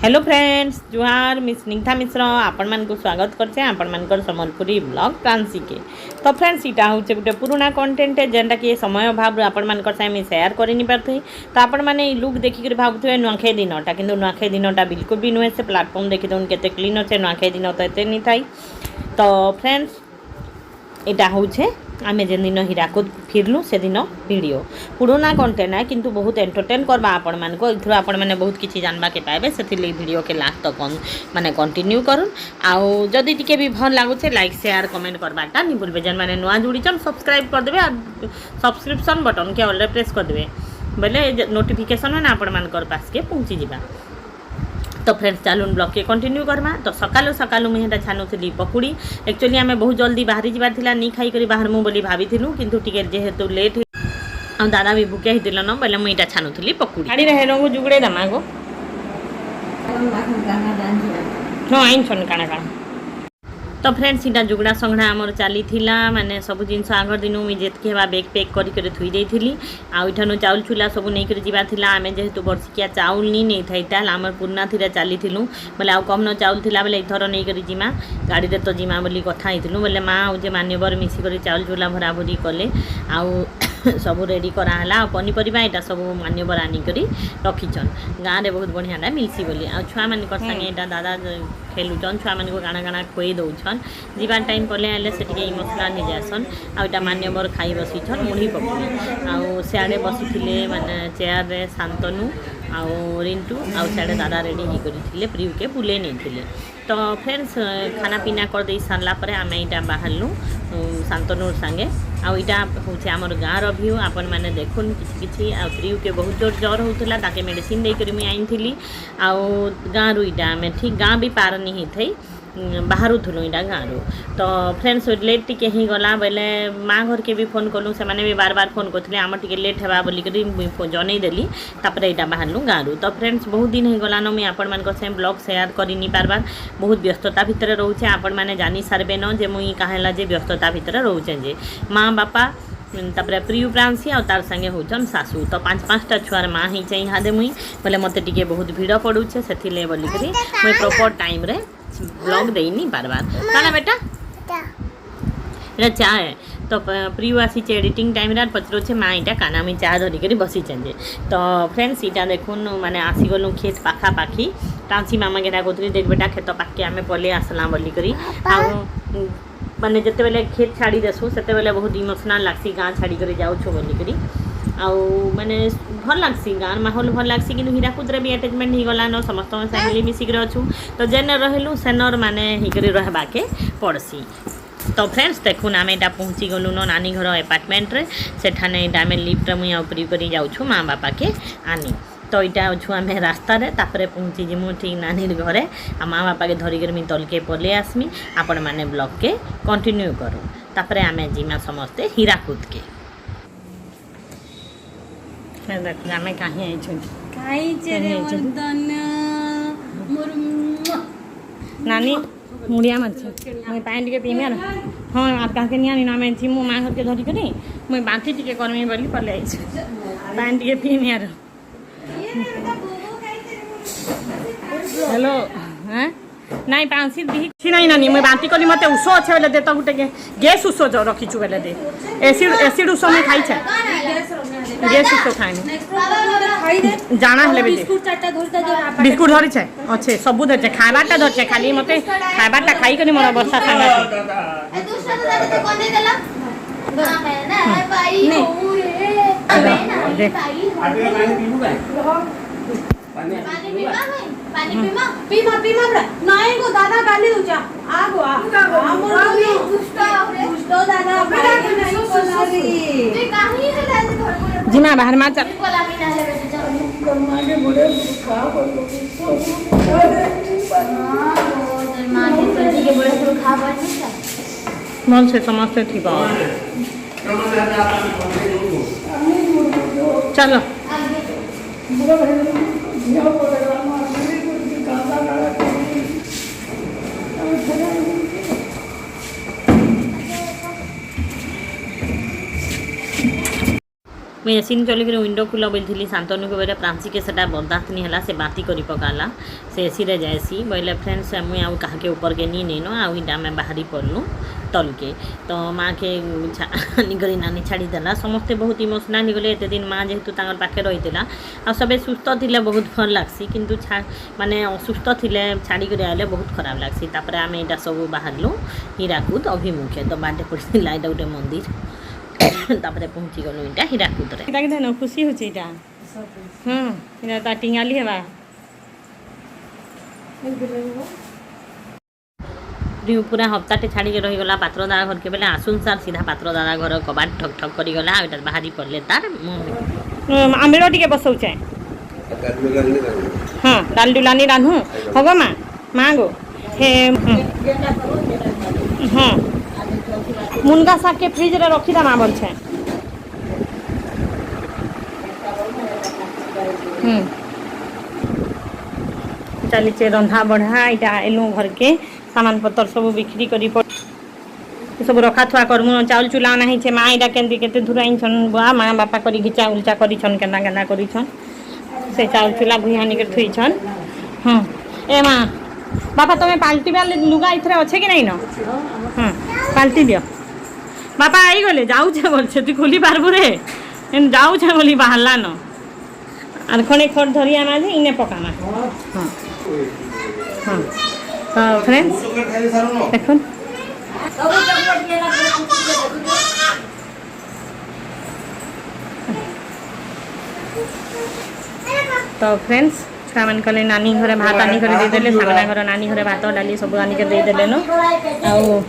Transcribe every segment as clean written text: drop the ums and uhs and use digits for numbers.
Hello friends जुहार miss Snigdha मिश्र आपण मान को स्वागत करछे आपण मान सम्बलपुरी ब्लॉग ट्रांसी के। तो फ्रेंड्स इटा होचे गुटे पुराना कंटेंट जेनटा कि समय अभाव आपण मान साथ शेयर कर नहीं पारथि। तो आपण माने लुक देखिक भावुए नुआखाई दिनटा कि नुआखाई दिनटा बिल्कुल भी नुहे से प्लाटफॉर्म देखी दौन केते क्लीन अच्छे नुआखाई दिन तो एते नहीं थाई। तो फ्रेंड्स इटा होचे आमे जेन दिन हीराकुद फिरलु से दिन वीडियो पुराना कंटेंट है किंतु बहुत एंटरटेन करबा आपण मान को इथरो आपण माने बहुत किछि जानबा के पाइबे से वीडियो के लास्ट तक माने कंटिन्यू करूँ। आउ जदि टिके भी भल लागुचे लाइक शेयर कमेंट करबाटा नहीं भूलबे। जेन माने नुआ जुड़ीचन सब्सक्राइब कर देबे और सब्सक्रिप्शन बटन के ऑल प्रेस कर देबे बोले नोटिफिकेशन ना आपण मान कर पास के पहुँची जिबा। तो फ्रेंड्स चलून ब्लॉग के कंटिन्यू करवा। तो सकालू सकालू मुझे छानुली पकुड़ी एक्चुअली आम बहुत जल्दी बाहरी जबार थिला नहीं खाई करी बाहर मु बोली भाविथिलु किंतु टिके जेहेतु लेट आ दादा भी भूखे होतिल न बोले मुझे छानुली पकुड़ी गाड़ी रे रंग जुगड़े दमा गो नो आइन छन काना काना। तो फ्रेंड्स इटा जुगड़ा संगड़ा आमर चली माने सब जिनस आगर दिन मुझे जेतके हवा बैग पैक कर थुई देइथिली। आउठानु चाउल चूला सब नहीं कर जीवा थिला आमे जेहेतु बर्षिकिया चाउल नहीं था इटाल आमर पुरना थी चली बोले आउ कम न चाउल थिला बोले इथर नहीं कर जिमा गाड़ी रे तो जिमा बोली कथा होइथिलु बोले माँ आउ जे मान्यवर मिसिक चाउल चूला भरा भरी कले आउ सब रेडी कराला पनीपरिया यहाँ सब मान्यवर आनिक रखीचन गाँव में बहुत बढ़िया मिलसी बोली आ छुआ मान संगे यहाँ दादा खेलुचन छुआ मान गाणा गाणा खुई दौन जीवार टाइम कले हेल्ले से मसला नहीं जासन आटा मान्यवर खाई बसीछन मुढ़ी पकड़ी आउ सियाड़े बसी माने चेयर रे शांतनु आउ रिंटू आउ सियाड़े दादा रेडी ही करते प्रियू के बुले नहीं। तो फ्रेंड्स खाना पीना कर दे सारा पर आम यहाँ बाहरलु शांतनुर संगे आईटा हूँ आमर गाँव व्यू आपण मैंने देखुन किसी प्रियू के बहुत जोर ज्वर होता ताके मेडिसिन देकर मुझे आनी आउ गाँव रू इटा आम ठीक गाँव भी पार नहीं थी बाहर थुलु इटा गाँव रू। तो फ्रेंड्स लेट टिके ही गला बोले माँ घर के भी फोन कलु से भी बार बार फोन करते आम टे लेट है बोलिक जनईदेली तापर यहाँ बाहरलु गाँव रू। तो फ्रेंड्स बहुत दिन हो गलान मुझे आपण मान से ब्लॉग शेयर कर नहीं पार्बार बहुत व्यस्तता भितर रोचे आपण मैंने जानी सारे न जे मुई कहेला जे व्यस्तता भितर रोचे जे माँ बापा तापर प्रियू प्रांसी आ तार संगे होचन सासू। तो 5-5टा छुआर माँ ही चाहिए हादे मुई बोले मते टिके बहुत भिड़ पड़ुचे से बोलिक मुई प्रॉपर टाइम रे ब्लॉग दे नहीं पार्बार काना बेटा ये चा है। तो प्रियू आसी एडिटिंग टाइम रे पचरोचे माँ इटा काना मुई चा धरिक बसी जे। तो फ्रेंड्स इटा देखुन मैंने आसीगलु खेत पाखापाखी टांसी मामा के कहते देख बेटा खेत पाखे आम पले आसला बोलिक माने जिते बेले खेत छाड़ी देसु से बेले बहुत इमोशनल लागसी गाँ छाड़ी कर जाऊँ बोलिक आउ माने भल लगसी गाँव माहौल भल लगसी कि हीराकुद भी अटैचमेंट हो गलान समस्त फैमिली मिसिक अच्छू तो जेन रहलु सेनर माने हिकर रहबा के पड़सी। तो फ्रेंड्स देखुन आम यहाँ पहुँची गलु न नानी घर अपार्टमेंट रे सेठाने आम लिफ्ट मुझे उपरी कर जाऊँ माँ बापा के आनी। तो यहाँ अच्छू आम रास्ता रे तापरे पहुँची जिमु ठीक नानी घरे आ माँ बापा के धरिकर मुझे तलके पले आसमी आपण मैंने ब्लॉग के कंटिन्यू करूँ तापरे आम जिमा समस्ते हीराकुद के आम कहीं नानी मुड़िया माछ मुझे पानी टे पीमे हाँ आप कहा नहीं आनी आम जीमु माँ घर के धरिक मुझे बांती टे करमी बोली पले आई पानी टे पीमे यार हेलो हाँ नाई पांसी दी नहीं नानी मुझे बांती करी मत उस अच्छे बेले दे तो गोटे गैस उस रखीचु बेले दे एसिड उस मुझे खाई गैस उस खाए जाना हेले बिस्कुट धरी छे अच्छे सब धरचे खाबाटा धरचे खाली मत खाबाटा खाई कर मोर वर्षा पानी पीमा पीमा पीमा नहीं गो दादा गाली दूचा आ गो दुष्टो दादा नहीं कोलारी ते काहे है घर जिमा बाहर मा चल कोलामी ना है मागे बोले का मां के जी के बोले तो खा बन मन से समझते थी बात चलो मुझे एसी चलिक विंडो खुल बोली शांतनु को बोले प्रांसी के सेटा बर्दाश्त नहीं है से बाती कर पकाला से एसी रे जाएसी बोले फ्रेंड्स मुझे आउ कहा ऊपर के नहीं नेनो आईटा आम बाहरी पड़लु तल के तो माँ के निगरी नानी छाड़ीदेला समस्ते बहुत इमोशनाल गले एत दिन माँ जेहेतु पाखे रही आ सब सुस्थ थे बहुत भल लग्सी किंतु माने असुस्थ थे छाड़ी आले बहुत खराब लग्सी तापर आम यहाँ सब बाहरलु हीराकुद अभिमुखे तो बाटे पड़ा यहाँ गोटे मंदिर तापर पहुँची गलु इटा हीराकुद रे खुशी हो टिंगाली है पूरा हफ्ताटे छाड़ी रहीगला पात्र दादा घर के बेले आसुन सार सीधा पात्र दादा घर कबाट ठक ठक करगला आटा बाहरी पड़े तार आमिर टे बसौचे हाँ डाल डुलानी रान्हु हम माँ माँ गो हे हाँ मुनगा शाग के फ्रिज रे रखी दा माँ बोलछे चलीचे रंधा बढ़ा इटा एलु घर के सामान पतर सब बिक्री करी सब रखा थुआ करमु चाउल चुला नहीं छे माँ इटा केंदी केते धुराई छन बुआ माँ बापा करी घिचा उलचा करी छन केना केना करी छन से चाउल चुला भुहानी के थुई छन हाँ ए माँ बापा तुम्हें पाल्टी वाले लुगा इथरे अच्छे कि नहीं न हाँ पाल्टी दियो बापा आई गले जाऊ छे बोल छे तू खोली पारबु रे जाऊ छे बोली बाहरला न आर खणे खट धरी आना जे इने पकाना हाँ हाँ तो फ्रेंड्स देखुन तो फ्रेंड्स छुआ मान कले नानी घरे भात आनी कर देदेले सामना घर नानी घरे भात डाली सब आनी कर देदेले न आउ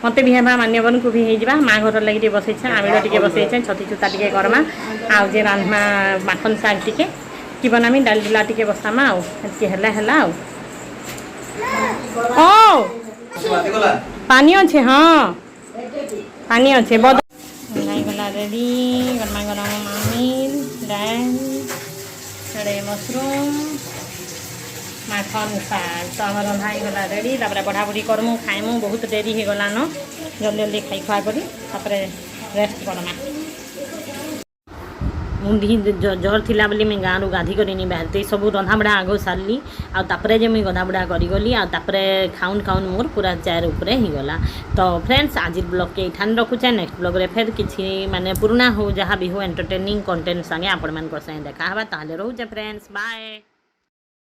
मते भी हेबा मान्यवन को भी हे जिबा माँ घर लगी बसै छ आमिलो टिके बसै छ छती चुता टिके करमा आउ जे रान्धमा माखन साग टिके कि बनामी डाल डुला टिके बसामा आउ एति हला हला आउ ओ पानी अच्छे हाँ पानी अच्छे बद गला रेडी गरमा गरम मामिल दाल छड़े मशरूम माखन साग तो आम रंधा गला रेडी तापर बढ़ा बढ़ी करमु खाइमु बहुत डेरी हो गला न जल्दी जल्दी खाई खुआ करी तापर रेस्ट करमा मुंडी जर थिला बोली मैं गाँव गाधी कर बाहरते सब रंधाबड़ा आग सारली आउे जे मुझे गधाबड़ा करगली आउे खाउन खाउन मोर पूरा चार उपरे ही गला तो फ्रेंड्स आज ब्लॉग के ठान रखुचे नेक्स्ट ब्लॉग रे फिर किसी माने पुराना हो जहाँ भी हो एंटरटेनिंग कंटेंट संगे आपण मान संगे देखा हवा ताले रोचे फ्रेंड्स बाय।